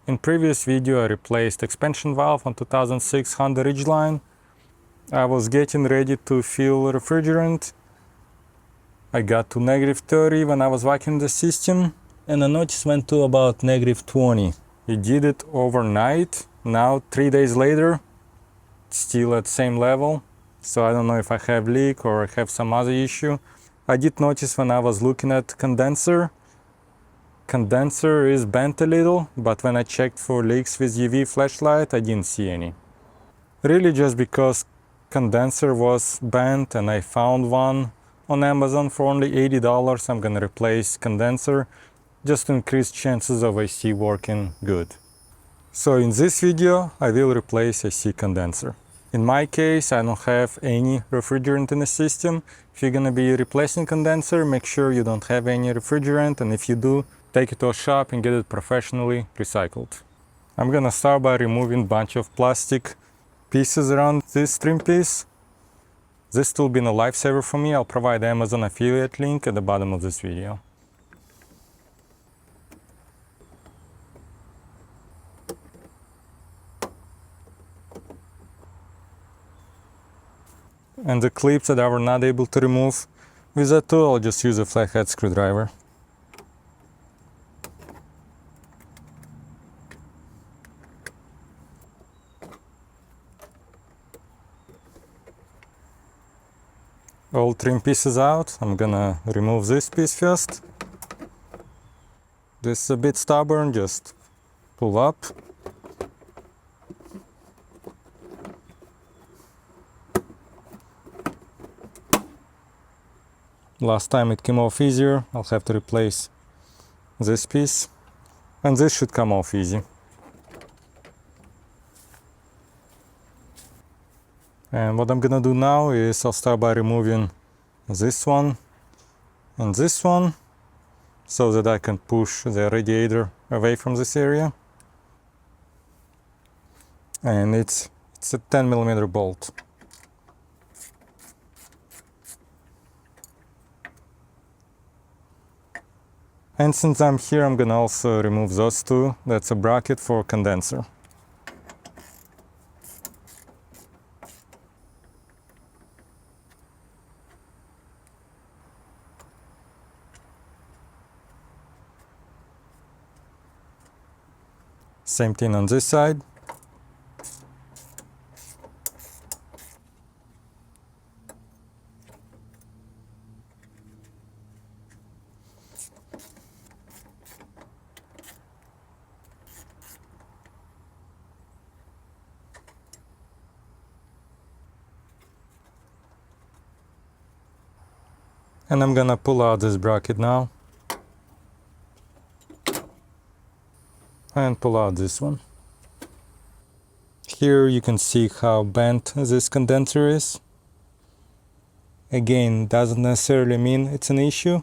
In previous video I replaced expansion valve on 2006 Honda Ridgeline. I was getting ready to fill refrigerant. I got to -30 when I was vacuuming the system, and the notice went to about -20. It did it overnight. Now 3 days later, still at same level. So I don't know if I have leak or I have some other issue. I did notice when I was looking at condenser is bent a little, but when I checked for leaks with UV flashlight, I didn't see any. Really just because condenser was bent and I found one on Amazon for only $80, I'm gonna replace condenser just to increase chances of AC working good. So in this video, I will replace AC condenser. In my case, I don't have any refrigerant in the system. If you're gonna be replacing condenser, make sure you don't have any refrigerant, and if you do, take it to a shop and get it professionally recycled. I'm gonna start by removing a bunch of plastic pieces around this trim piece. This tool been a lifesaver for me. I'll provide the Amazon affiliate link at the bottom of this video. And the clips that I were not able to remove with that tool, I'll just use a flathead screwdriver. All trim pieces out. I'm gonna remove this piece first. This is a bit stubborn, just pull up. Last time it came off easier. I'll have to replace this piece, and this should come off easy. And what I'm gonna do now is I'll start by removing this one and this one so that I can push the radiator away from this area. And it's a 10mm bolt. And since I'm here, I'm gonna also remove those two. That's a bracket for condenser. Same thing on this side. And I'm gonna pull out this bracket now. And pull out this one. Here you can see how bent this condenser is. Again, doesn't necessarily mean it's an issue,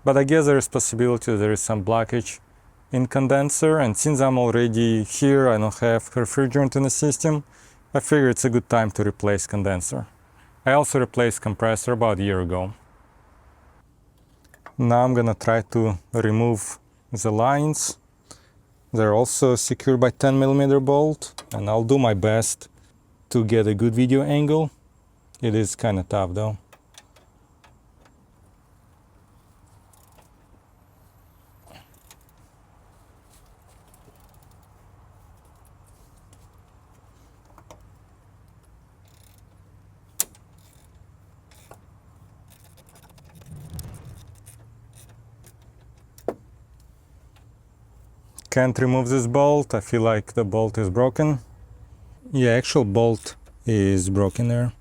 but I guess there is possibility there is some blockage in condenser, and since I'm already here, I don't have refrigerant in the system, I figure it's a good time to replace condenser. I also replaced compressor about a year ago. Now I'm gonna try to remove the lines. They're also secured by 10mm bolt, and I'll do my best to get a good video angle. It is kind of tough though. Can't remove this bolt. I feel like the bolt is broken. Yeah, actual bolt is broken there.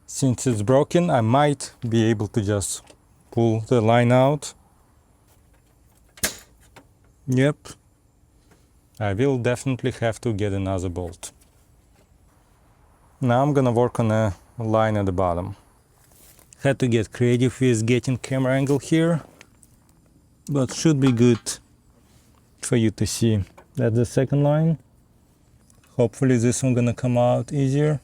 Since it's broken, I might be able to just pull the line out. Yep. I will definitely have to get another bolt. Now I'm gonna work on a line at the bottom. Had to get creative with getting camera angle here, but should be good for you to see. That's the second line. Hopefully this one gonna come out easier.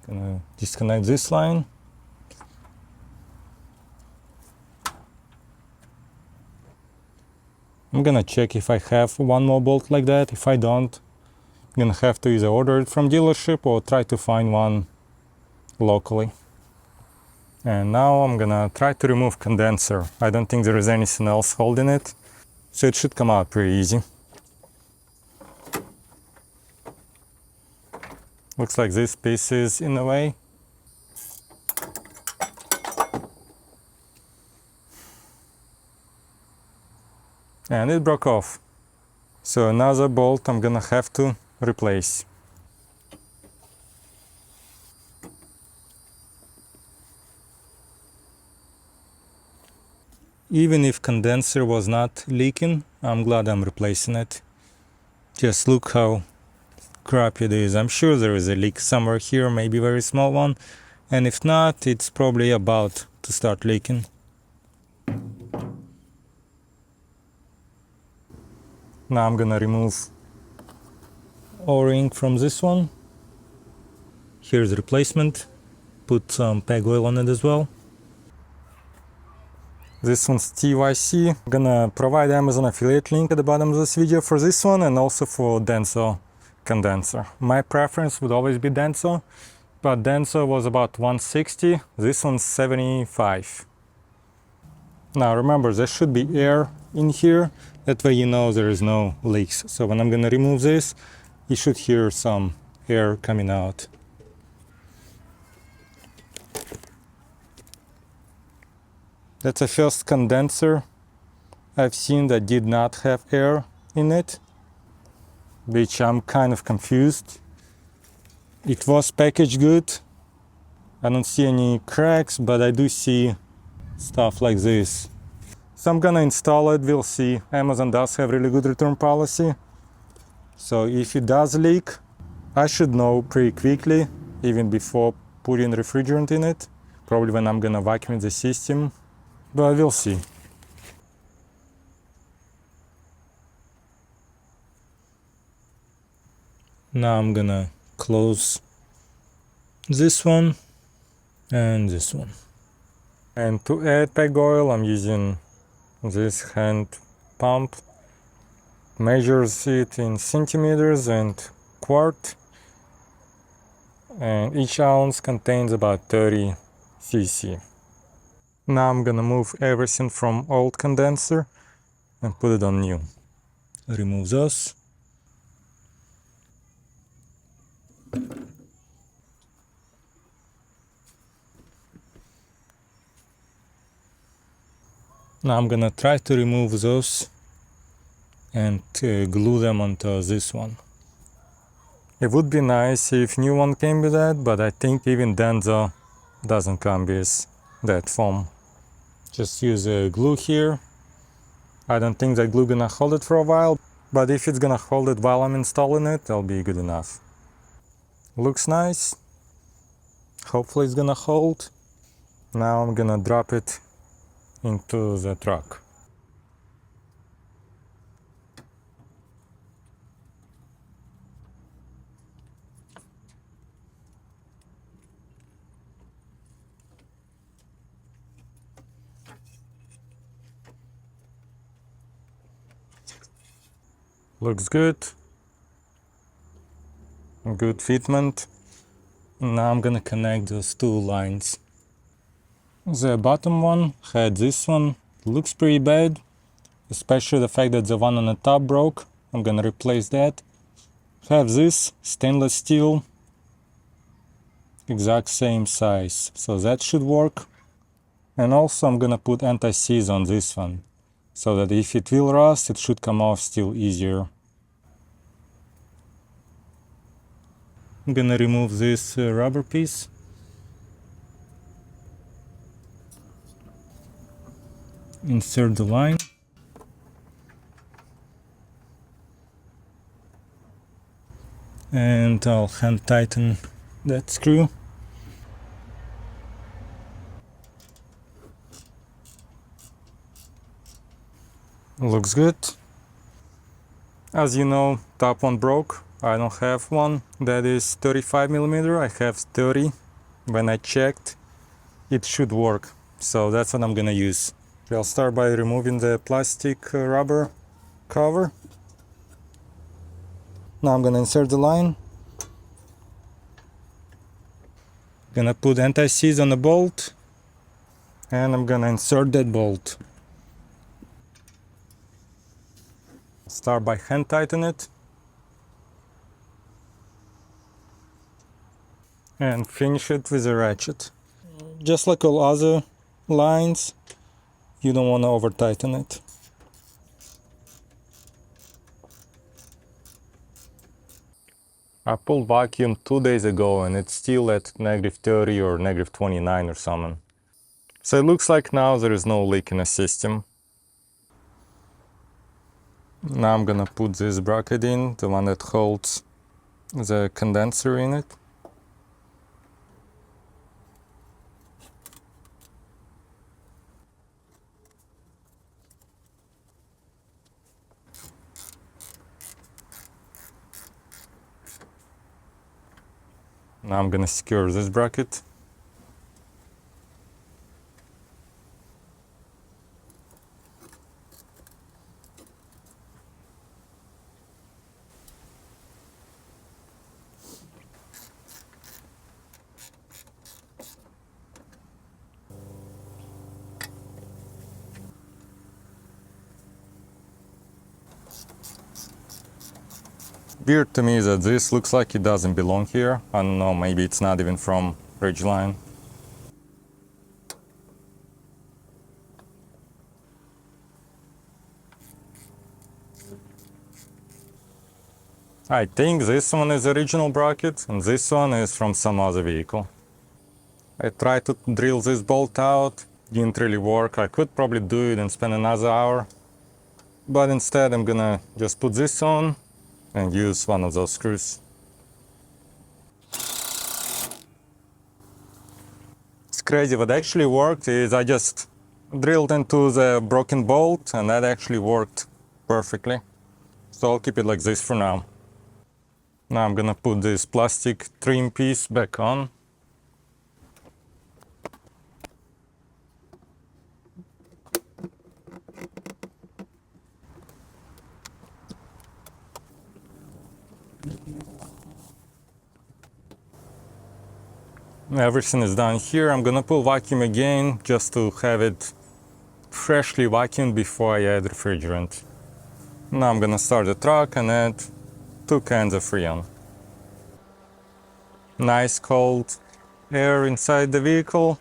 Gonna disconnect this line. I'm gonna check if I have one more bolt like that. If I don't, I'm gonna have to either order it from dealership or try to find one locally. And now I'm gonna try to remove condenser. I don't think there is anything else holding it, so it should come out pretty easy. Looks like this piece is in the way. And it broke off. So another bolt I'm gonna have to replace. Even if condenser was not leaking, I'm glad I'm replacing it. Just look how crappy it is. I'm sure there is a leak somewhere here, maybe a very small one. And if not, it's probably about to start leaking. Now I'm gonna remove O-ring from this one. Here's the replacement. Put some peg oil on it as well. This one's TYC. I'm gonna provide Amazon affiliate link at the bottom of this video for this one and also for Denso condenser. My preference would always be Denso, but Denso was about 160. This one's 75. Now remember, there should be air in here. That way you know there is no leaks. So when I'm gonna remove this, you should hear some air coming out. That's the first condenser I've seen that did not have air in it, which I'm kind of confused. It was packaged good. I don't see any cracks, but I do see stuff like this. So I'm gonna install it, we'll see. Amazon does have really good return policy. So if it does leak, I should know pretty quickly, even before putting refrigerant in it. Probably when I'm gonna vacuum the system, but we'll see. Now I'm gonna close this one and this one. And to add peg oil, I'm using this hand pump. Measures it in centimeters and quart. And each ounce contains about 30 cc. Now I'm gonna move everything from old condenser and put it on new. Remove those. Now I'm gonna try to remove those and glue them onto this one. It would be nice if new one came with that, but I think even Denso doesn't come with that foam. Just use a glue here. I don't think that glue gonna hold it for a while, but if it's gonna hold it while I'm installing it, that'll be good enough. Looks nice. Hopefully it's gonna hold. Now I'm gonna drop it into the truck. Looks good. Good fitment. Now I'm gonna connect those two lines. The bottom one had this one. Looks pretty bad, especially the fact that the one on the top broke. I'm gonna replace that. Have this stainless steel, exact same size, so that should work. And also I'm gonna put anti-seize on this one, so that if it will rust, it should come off still easier. I'm gonna remove this rubber piece. Insert the line. And I'll hand tighten that screw. Looks good. As you know, top one broke, I don't have one that is 35mm. I have 30. When I checked, it should work. So that's what I'm gonna use. I'll start by removing the plastic rubber cover. Now I'm gonna insert the line. Gonna put anti-seize on the bolt. And I'm gonna insert that bolt. Start by hand tighten it. And finish it with a ratchet. Just like all other lines, you don't want to over tighten it. I pulled vacuum 2 days ago and it's still at -30 or -29 or something. So it looks like now there is no leak in the system. Now I'm gonna put this bracket in, the one that holds the condenser in it. Now I'm gonna secure this bracket. Weird to me that this looks like it doesn't belong here. I don't know, maybe it's not even from Ridgeline. I think this one is original bracket and this one is from some other vehicle. I tried to drill this bolt out, didn't really work. I could probably do it and spend another hour, but instead I'm gonna just put this on and use one of those screws. It's crazy. What actually worked is I just drilled into the broken bolt and that actually worked perfectly. So I'll keep it like this for now. Now I'm gonna put this plastic trim piece back on. Everything is done here. I'm gonna pull vacuum again just to have it freshly vacuumed before I add refrigerant. Now I'm gonna start the truck and add 2 cans of Freon. Nice cold air inside the vehicle.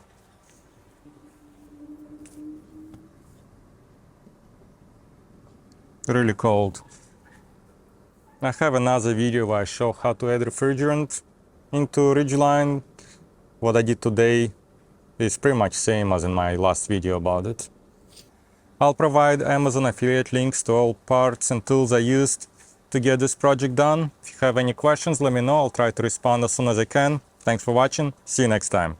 Really cold. I have another video where I show how to add refrigerant into Ridgeline. What I did today is pretty much same as in my last video about it. I'll provide Amazon affiliate links to all parts and tools I used to get this project done. If you have any questions, let me know. I'll try to respond as soon as I can. Thanks for watching. See you next time.